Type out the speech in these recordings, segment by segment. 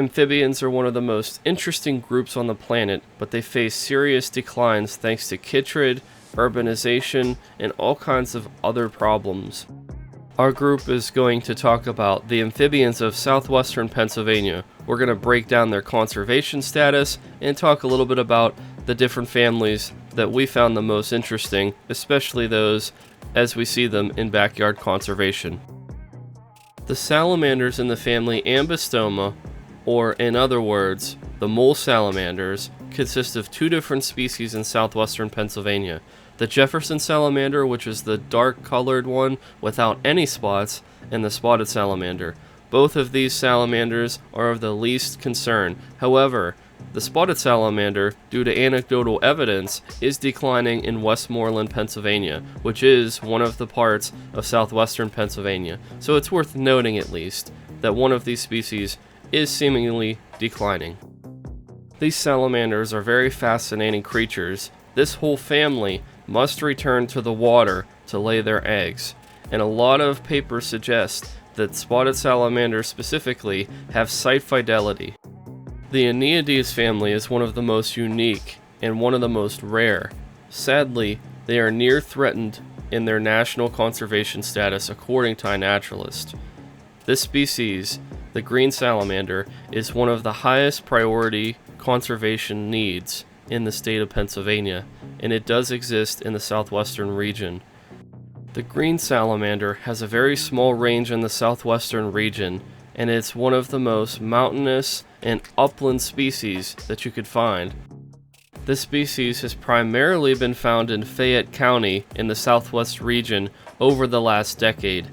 Amphibians are one of the most interesting groups on the planet, but they face serious declines thanks to chytrid, urbanization, and all kinds of other problems. Our group is going to talk about the amphibians of southwestern Pennsylvania. We're going to break down their conservation status and talk a little bit about the different families that we found the most interesting, especially those as we see them in backyard conservation. The salamanders in the family Ambystoma, or in other words, the mole salamanders, consist of two different species in southwestern Pennsylvania. The Jefferson salamander, which is the dark colored one without any spots, and the spotted salamander. Both of these salamanders are of the least concern. However, the spotted salamander, due to anecdotal evidence, is declining in Westmoreland, Pennsylvania, which is one of the parts of southwestern Pennsylvania. So it's worth noting at least that one of these species is seemingly declining. These salamanders are very fascinating creatures. This whole family must return to the water to lay their eggs, and a lot of papers suggest that spotted salamanders specifically have site fidelity. The Amphibians family is one of the most unique and one of the most rare. Sadly, they are near threatened in their national conservation status according to iNaturalist. This species, the green salamander, is one of the highest priority conservation needs in the state of Pennsylvania, and it does exist in the southwestern region. The green salamander has a very small range in the southwestern region, and it's one of the most mountainous and upland species that you could find. This species has primarily been found in Fayette County in the southwest region over the last decade.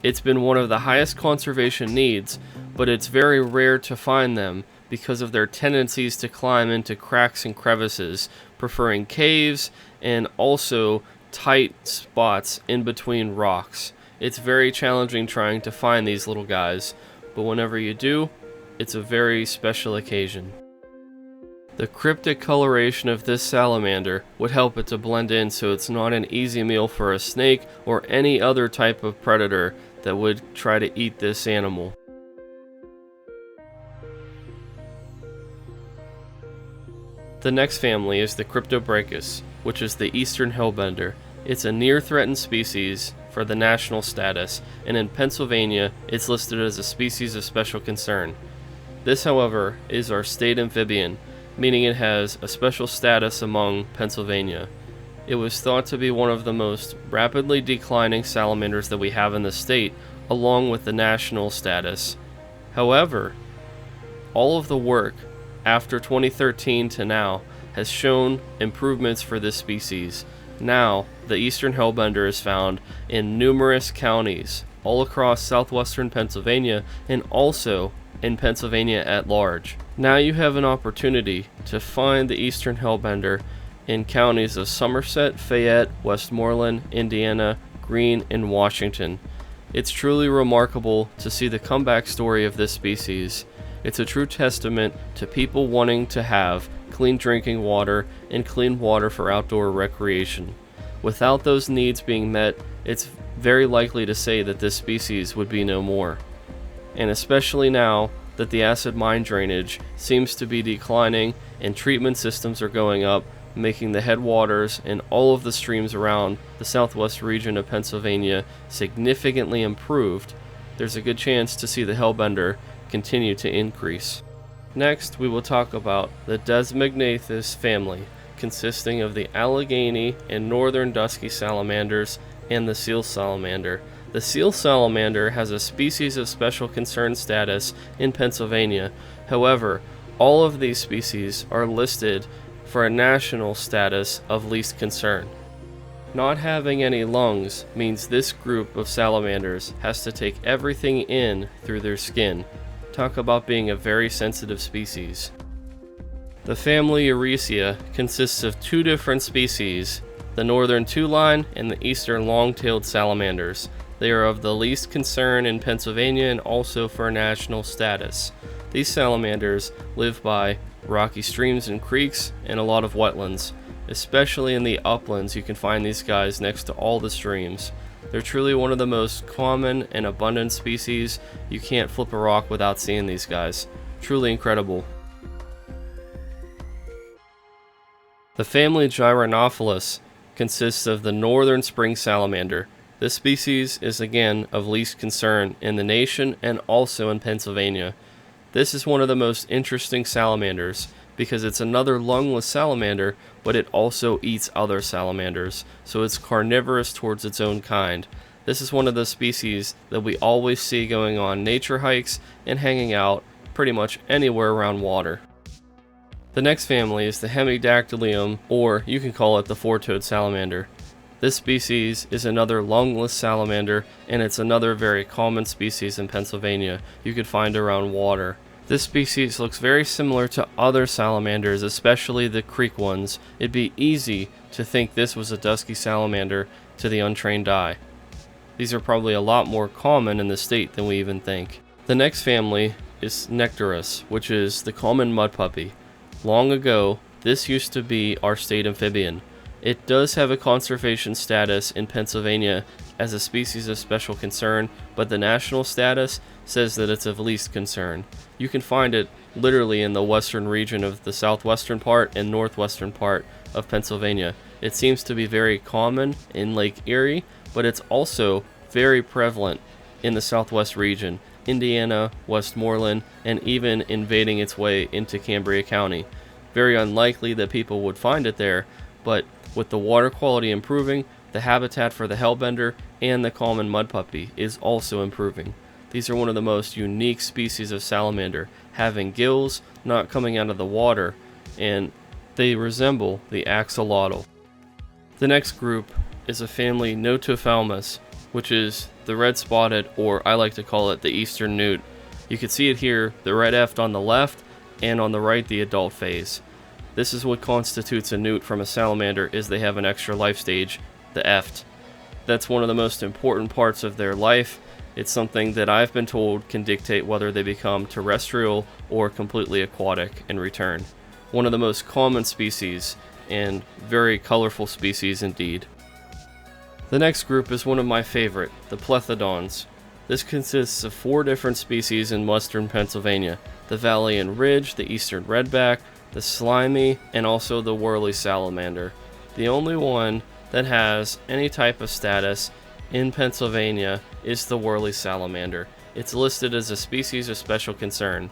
It's been one of the highest conservation needs, but it's very rare to find them because of their tendencies to climb into cracks and crevices, preferring caves and also tight spots in between rocks. It's very challenging trying to find these little guys, but whenever you do, it's a very special occasion. The cryptic coloration of this salamander would help it to blend in so it's not an easy meal for a snake or any other type of predator that would try to eat this animal. The next family is the Cryptobrachus, which is the eastern hellbender. It's a near-threatened species for the national status, and in Pennsylvania it's listed as a species of special concern. This, however, is our state amphibian, meaning it has a special status among Pennsylvania. It was thought to be one of the most rapidly declining salamanders that we have in the state, along with the national status. However, all of the work after 2013 to now has shown improvements for this species. Now, the eastern hellbender is found in numerous counties all across southwestern Pennsylvania and also in Pennsylvania at large. Now you have an opportunity to find the eastern hellbender in counties of Somerset, Fayette, Westmoreland, Indiana, Greene, and Washington. It's truly remarkable to see the comeback story of this species. It's a true testament to people wanting to have clean drinking water and clean water for outdoor recreation. Without those needs being met, it's very likely to say that this species would be no more. And especially now that the acid mine drainage seems to be declining and treatment systems are going up, making the headwaters and all of the streams around the southwest region of Pennsylvania significantly improved, there's a good chance to see the hellbender continue to increase. Next, we will talk about the Desmognathus family, consisting of the Allegheny and northern dusky salamanders and the seal salamander. The seal salamander has a species of special concern status in Pennsylvania. However, all of these species are listed for a national status of least concern. Not having any lungs means this group of salamanders has to take everything in through their skin. Talk about being a very sensitive species. The family Eurecia consists of two different species, the northern two-line and the eastern long-tailed salamanders. They are of the least concern in Pennsylvania and also for national status. These salamanders live by rocky streams and creeks and a lot of wetlands. Especially in the uplands, you can find these guys next to all the streams. They're truly one of the most common and abundant species. You can't flip a rock without seeing these guys. Truly incredible. The family Gyronophilus consists of the northern spring salamander. This species is again of least concern in the nation and also in Pennsylvania. This is one of the most interesting salamanders because it's another lungless salamander, but it also eats other salamanders, so it's carnivorous towards its own kind. This is one of the species that we always see going on nature hikes and hanging out pretty much anywhere around water. The next family is the Hemidactylium, or you can call it the four-toed salamander. This species is another lungless salamander, and it's another very common species in Pennsylvania you could find around water. This species looks very similar to other salamanders, especially the creek ones. It'd be easy to think this was a dusky salamander to the untrained eye. These are probably a lot more common in the state than we even think. The next family is Nectaris, which is the common mud puppy. Long ago, this used to be our state amphibian. It does have a conservation status in Pennsylvania as a species of special concern, but the national status says that it's of least concern. You can find it literally in the western region of the southwestern part and northwestern part of Pennsylvania. It seems to be very common in Lake Erie, but it's also very prevalent in the southwest region, Indiana, Westmoreland, and even invading its way into Cambria County. Very unlikely that people would find it there, but with the water quality improving, the habitat for the Hellbender and the common mud puppy is also improving. These are one of the most unique species of salamander, having gills not coming out of the water, and they resemble the axolotl. The next group is a family Notophalmus, which is the red-spotted, or I like to call it the eastern newt. You can see it here, the red eft on the left, and on the right the adult phase. This is what constitutes a newt from a salamander, is they have an extra life stage, the eft. That's one of the most important parts of their life. It's something that I've been told can dictate whether they become terrestrial or completely aquatic in return. One of the most common species, and very colorful species indeed. The next group is one of my favorite, the Plethodons. This consists of 4 different species in western Pennsylvania: the Valley and Ridge, the eastern redback, the slimy, and also the whirly salamander. The only one that has any type of status in Pennsylvania is the whirly salamander. It's listed as a species of special concern.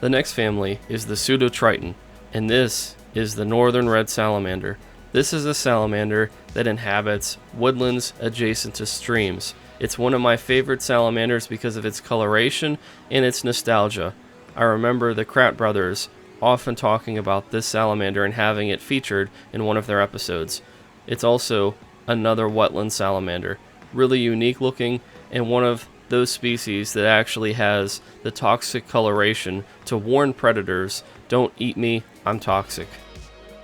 The next family is the Pseudotriton, and this is the northern red salamander. This is a salamander that inhabits woodlands adjacent to streams. It's one of my favorite salamanders because of its coloration and its nostalgia. I remember the Kratt brothers often talking about this salamander and having it featured in one of their episodes. It's also another wetland salamander, really unique looking, and one of those species that actually has the toxic coloration to warn predators, don't eat me, I'm toxic.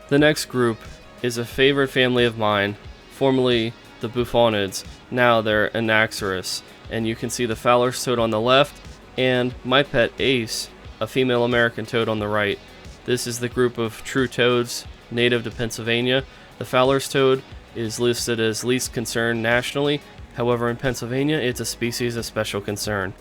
The next group is a favorite family of mine, formerly the Bufonids, now they're Anaxaris, and you can see the Fowler's toad on the left, and my pet Ace, a female American toad on the right. This is the group of true toads native to Pennsylvania. The Fowler's toad is listed as least concern nationally, however in Pennsylvania it's a species of special concern.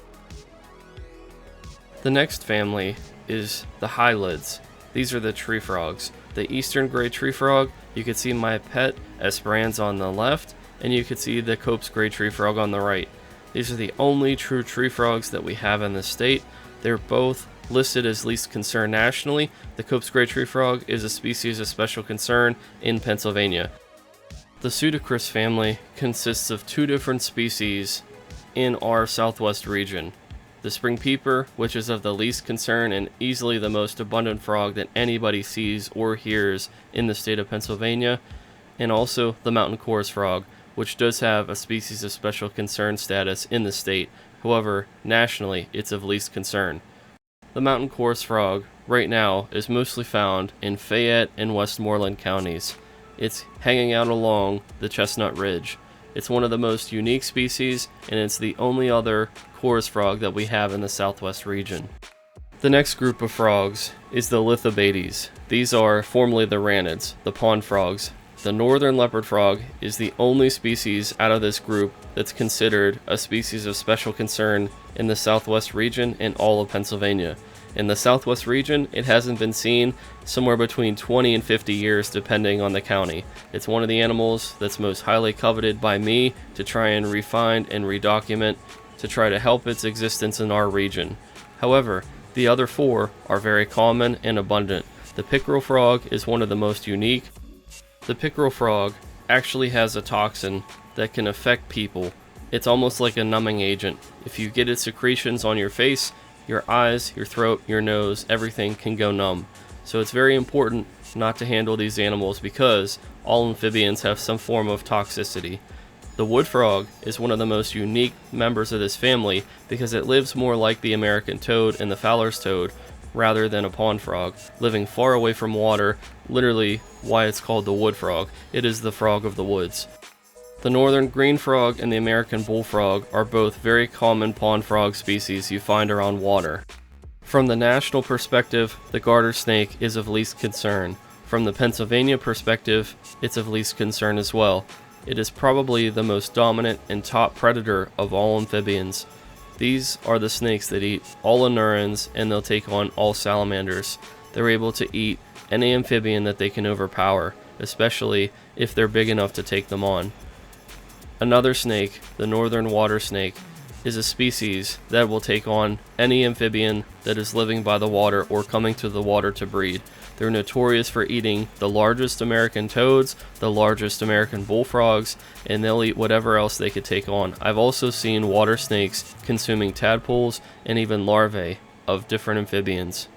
The next family is the Hylids. These are the tree frogs. The eastern gray tree frog, you can see my pet Esperanza on the left, and you can see the Cope's gray tree frog on the right. These are the only true tree frogs that we have in the state. They're both listed as least concern nationally. The Cope's gray tree frog is a species of special concern in Pennsylvania. The Psiudacris family consists of 2 different species in our southwest region. The spring peeper, which is of the least concern and easily the most abundant frog that anybody sees or hears in the state of Pennsylvania, and also the mountain chorus frog, which does have a species of special concern status in the state. However, nationally, it's of least concern. The mountain chorus frog, right now, is mostly found in Fayette and Westmoreland counties. It's hanging out along the Chestnut Ridge. It's one of the most unique species, and it's the only other chorus frog that we have in the southwest region. The next group of frogs is the Lithobates. These are formerly the Ranids, the pond frogs. The northern leopard frog is the only species out of this group that's considered a species of special concern in the southwest region and all of Pennsylvania. In the Southwest region, it hasn't been seen somewhere between 20 and 50 years depending on the county. It's one of the animals that's most highly coveted by me to try and refine and redocument to try to help its existence in our region. However, the other four are very common and abundant. The pickerel frog is one of the most unique. The pickerel frog actually has a toxin that can affect people. It's almost like a numbing agent. If you get its secretions on your face, your eyes, your throat, your nose, everything can go numb. So it's very important not to handle these animals because all amphibians have some form of toxicity. The wood frog is one of the most unique members of this family because it lives more like the American toad and the Fowler's toad rather than a pond frog, living far away from water, literally why it's called the wood frog. It is the frog of the woods. The northern green frog and the American bullfrog are both very common pond frog species you find around water. From the national perspective, the garter snake is of least concern. From the Pennsylvania perspective, it's of least concern as well. It is probably the most dominant and top predator of all amphibians. These are the snakes that eat all anurans and they'll take on all salamanders. They're able to eat any amphibian that they can overpower, especially if they're big enough to take them on. Another snake, the northern water snake, is a species that will take on any amphibian that is living by the water or coming to the water to breed. They're notorious for eating the largest American toads, the largest American bullfrogs, and they'll eat whatever else they could take on. I've also seen water snakes consuming tadpoles and even larvae of different amphibians.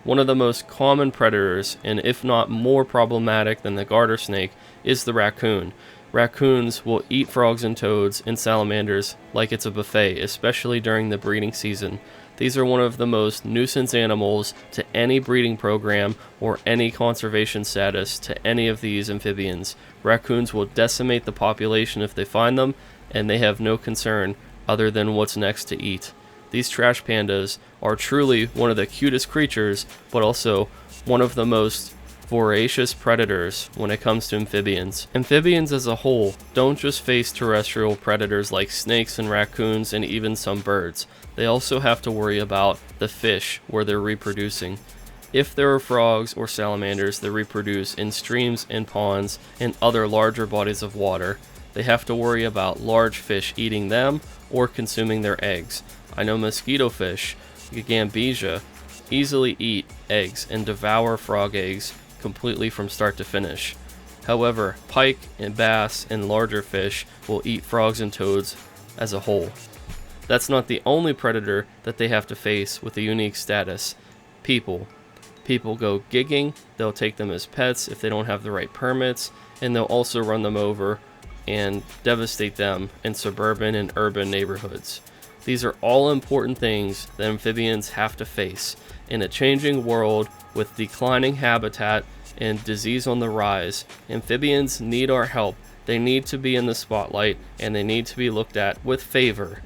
One of the most common predators, and if not more problematic than the garter snake, is the raccoon. Raccoons will eat frogs and toads and salamanders like it's a buffet, especially during the breeding season. These are one of the most nuisance animals to any breeding program or any conservation status to any of these amphibians. Raccoons will decimate the population if they find them, and they have no concern other than what's next to eat. These trash pandas are truly one of the cutest creatures, but also one of the most voracious predators when it comes to amphibians. Amphibians as a whole don't just face terrestrial predators like snakes and raccoons and even some birds. They also have to worry about the fish where they're reproducing. If there are frogs or salamanders that reproduce in streams and ponds and other larger bodies of water, they have to worry about large fish eating them or consuming their eggs. I know mosquito fish, Gambesia, easily eat eggs and devour frog eggs completely from start to finish. However, pike and bass and larger fish will eat frogs and toads as a whole. That's not the only predator that they have to face with a unique status. People. People go gigging, they'll take them as pets if they don't have the right permits, and they'll also run them over and devastate them in suburban and urban neighborhoods. These are all important things that amphibians have to face in a changing world with declining habitat and disease on the rise. Amphibians need our help. They need to be in the spotlight and they need to be looked at with favor.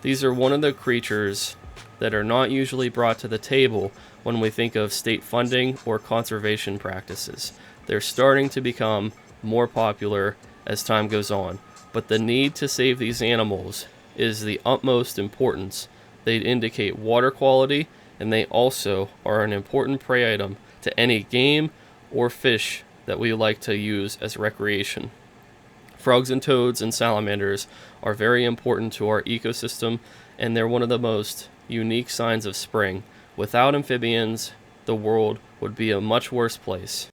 These are one of the creatures that are not usually brought to the table when we think of state funding or conservation practices. They're starting to become more popular as time goes on, but the need to save these animals is the utmost importance. They indicate water quality, and they also are an important prey item to any game or fish that we like to use as recreation. Frogs and toads and salamanders are very important to our ecosystem, and they're one of the most unique signs of spring. Without amphibians, the world would be a much worse place.